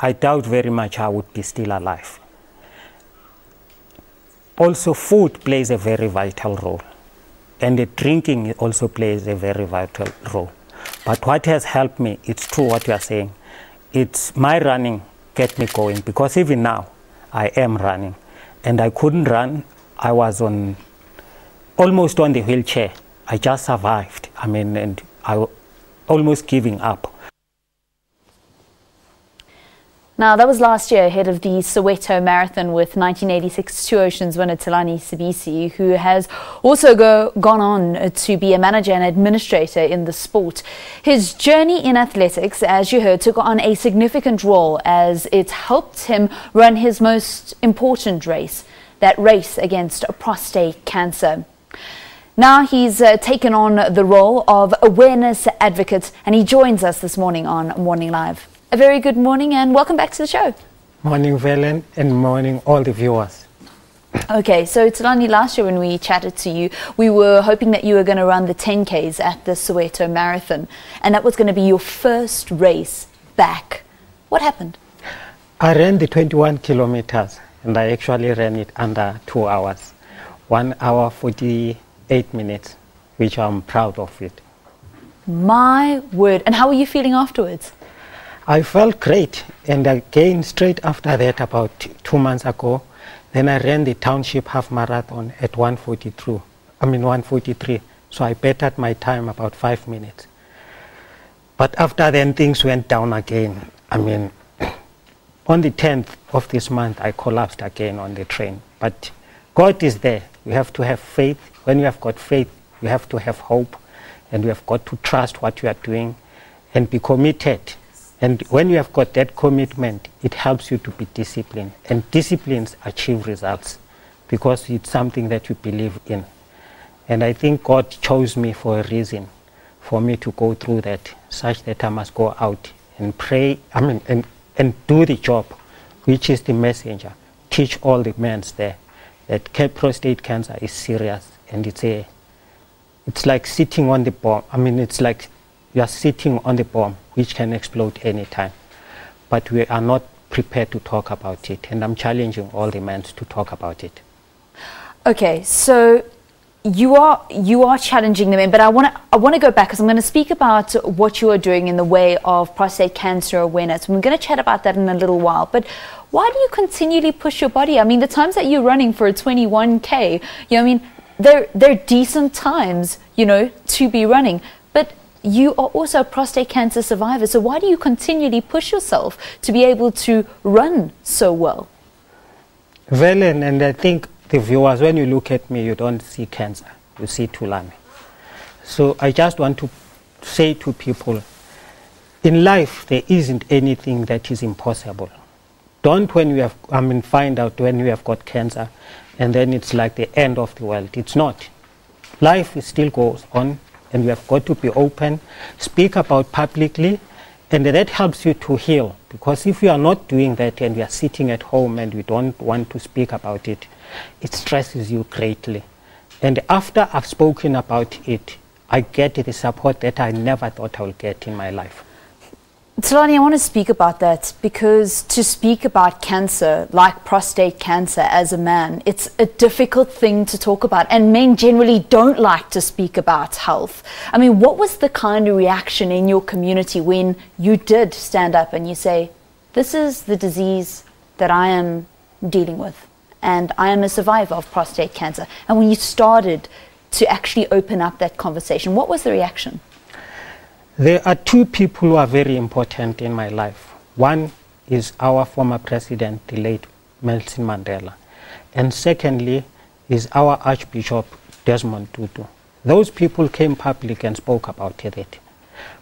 I doubt very much I would be still alive. Also, food plays a very vital role, and the drinking also plays a very vital role. But what has helped me, it's true what you are saying, it's my running get me going, because even now I am running, and I couldn't run. I was almost on the wheelchair. I just survived. I mean, and I almost giving up. Now, that was last year ahead of the Soweto Marathon with 1986 Two Oceans winner Thulani Sibisi, who has also gone on to be a manager and administrator in the sport. His journey in athletics, as you heard, took on a significant role as it helped him run his most important race, that race against prostate cancer. Now he's taken on the role of awareness advocate, and he joins us this morning on Morning Live. A very good morning and welcome back to the show. Morning, Velen, and morning, all the viewers. Okay, so Thulani, last year when we chatted to you, we were hoping that you were going to run the 10Ks at the Soweto Marathon, and that was going to be your first race back. What happened? I ran the 21 kilometers, and I actually ran it under 2 hours. 1 hour, 48 minutes, which I'm proud of it. My word. And how were you feeling afterwards? I felt great, and again straight after that, about 2 months ago, then I ran the township half marathon at 143. So I bettered my time about 5 minutes. But after then things went down again. I mean, on the 10th of this month I collapsed again on the train. But God is there. We have to have faith. When you have got faith, you have to have hope, and you have got to trust what you are doing and be committed. And when you have got that commitment, it helps you to be disciplined. And disciplines achieve results because it's something that you believe in. And I think God chose me for a reason, for me to go through that, such that I must go out and pray, and do the job, which is the messenger. Teach all the men there that prostate cancer is serious, and it's like sitting on the bomb. I mean, it's like you are sitting on the bomb, which can explode anytime. But we are not prepared to talk about it, and I'm challenging all the men to talk about it. Okay, so you are challenging the men, but I want to go back because I'm going to speak about what you are doing in the way of prostate cancer awareness. We're going to chat about that in a little while. But why do you continually push your body? I mean, the times that you're running for a 21K, they're decent times, to be running. But you are also a prostate cancer survivor, so why do you continually push yourself to be able to run so well? Well, and I think the viewers, when you look at me, you don't see cancer, you see Thulani. So I just want to say to people, in life there isn't anything that is impossible. Don't find out when you have got cancer and then it's like the end of the world. It's not. Life still goes on, and you have got to be open, speak about publicly, and that helps you to heal. Because if you are not doing that and you are sitting at home and you don't want to speak about it, it stresses you greatly. And after I've spoken about it, I get the support that I never thought I would get in my life. Thulani, I want to speak about that because to speak about cancer, like prostate cancer as a man, it's a difficult thing to talk about, and men generally don't like to speak about health. I mean, what was the kind of reaction in your community when you did stand up and you say, this is the disease that I am dealing with, and I am a survivor of prostate cancer? And when you started to actually open up that conversation, what was the reaction? There are two people who are very important in my life. One is our former president, the late Nelson Mandela. And secondly is our Archbishop Desmond Tutu. Those people came public and spoke about it.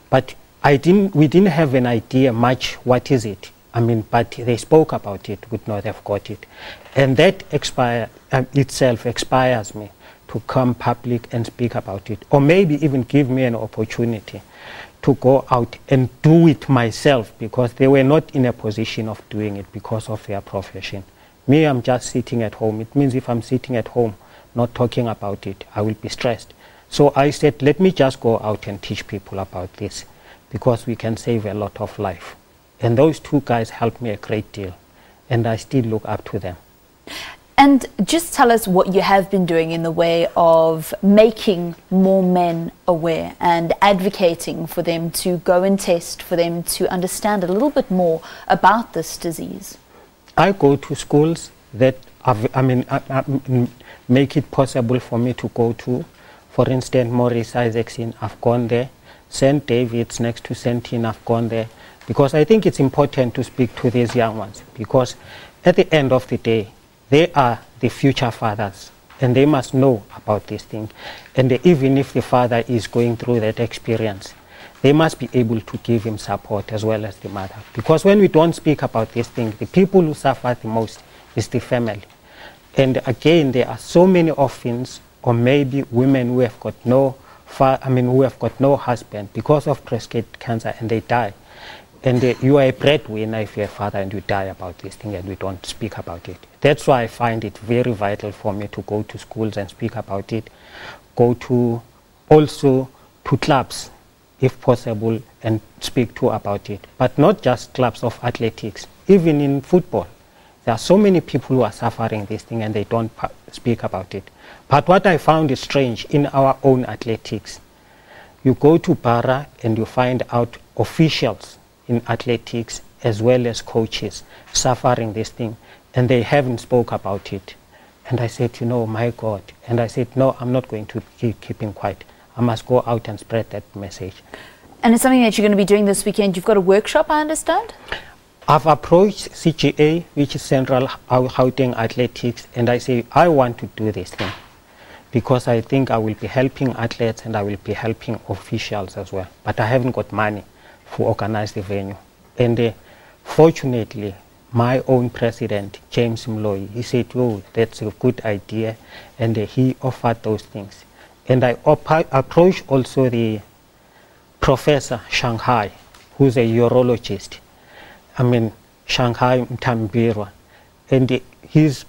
But we didn't have an idea much what is it. But they spoke about it, would not have got it. And that itself inspires me to come public and speak about it. Or maybe even give me an opportunity to go out and do it myself, because they were not in a position of doing it because of their profession. Me, I'm just sitting at home. It means if I'm sitting at home not talking about it, I will be stressed. So I said, let me just go out and teach people about this, because we can save a lot of life. And those two guys helped me a great deal, and I still look up to them. And just tell us what you have been doing in the way of making more men aware and advocating for them to go and test, for them to understand a little bit more about this disease. I go to schools that make it possible for me to go to. For instance, Maurice Isaacson, I've gone there. St. David's next to St. Tin, I've gone there. Because I think it's important to speak to these young ones. Because at the end of the day, they are the future fathers, and they must know about this thing. And even if the father is going through that experience, they must be able to give him support as well as the mother. Because when we don't speak about this thing, the people who suffer the most is the family. And again, there are so many orphans, or maybe women who have got no husband because of prostate cancer, and they die. And you are a breadwinner if you're a father and you die about this thing and we don't speak about it. That's why I find it very vital for me to go to schools and speak about it. Go to also to clubs, if possible, and speak to about it. But not just clubs of athletics, even in football. There are so many people who are suffering this thing and they don't speak about it. But what I found is strange in our own athletics. You go to Bara and you find out officials in athletics as well as coaches suffering this thing, and they haven't spoke about it. And I said, you know, my God. And I said, no, I'm not going to keep keeping quiet. I must go out and spread that message. And it's something that you're going to be doing this weekend. You've got a workshop, I understand? I've approached CGA, which is Central Gauteng Athletics, and I say, I want to do this thing because I think I will be helping athletes and I will be helping officials as well. But I haven't got money to organize the venue. And fortunately, my own president, James Mloyi, he said, oh, that's a good idea. And he offered those things. And I approached also the Professor Shanghai, who's a urologist. Shanghai Mtambirwa. And he's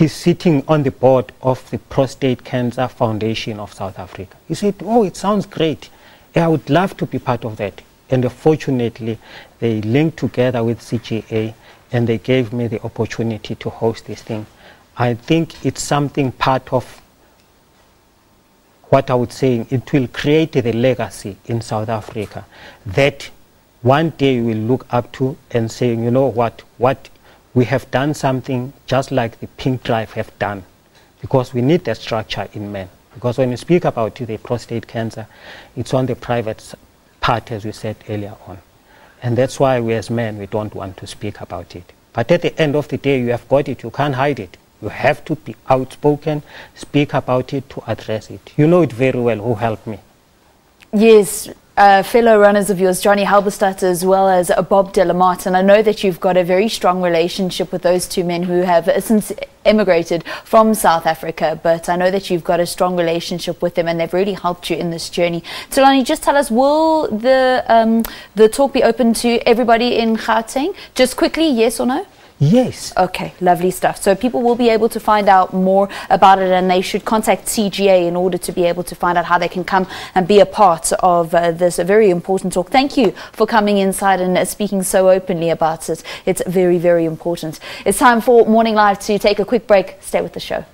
sitting on the board of the Prostate Cancer Foundation of South Africa. He said, oh, it sounds great. I would love to be part of that. And fortunately, they linked together with CGA and they gave me the opportunity to host this thing. I think it's something part of what I would say, it will create the legacy in South Africa that one day we'll look up to and say, you know what we have done something just like the Pink Drive have done, because we need that structure in men. Because when you speak about the prostate cancer, it's on the private part, as we said earlier on. And that's why we as men, we don't want to speak about it. But at the end of the day, you have got it, you can't hide it. You have to be outspoken, speak about it, to address it. You know it very well who helped me. Yes, fellow runners of yours, Johnny Halberstadt as well as Bob Delamotte, and I know that you've got a very strong relationship with those two men who have since emigrated from South Africa, but I know that you've got a strong relationship with them and they've really helped you in this journey. Thulani, just tell us, will the talk be open to everybody in Gauteng? Just quickly, yes or no? Yes. Okay, lovely stuff. So people will be able to find out more about it, and they should contact CGA in order to be able to find out how they can come and be a part of this very important talk. Thank you for coming inside and speaking so openly about it. It's very, very important. It's time for Morning Live to take a quick break. Stay with the show.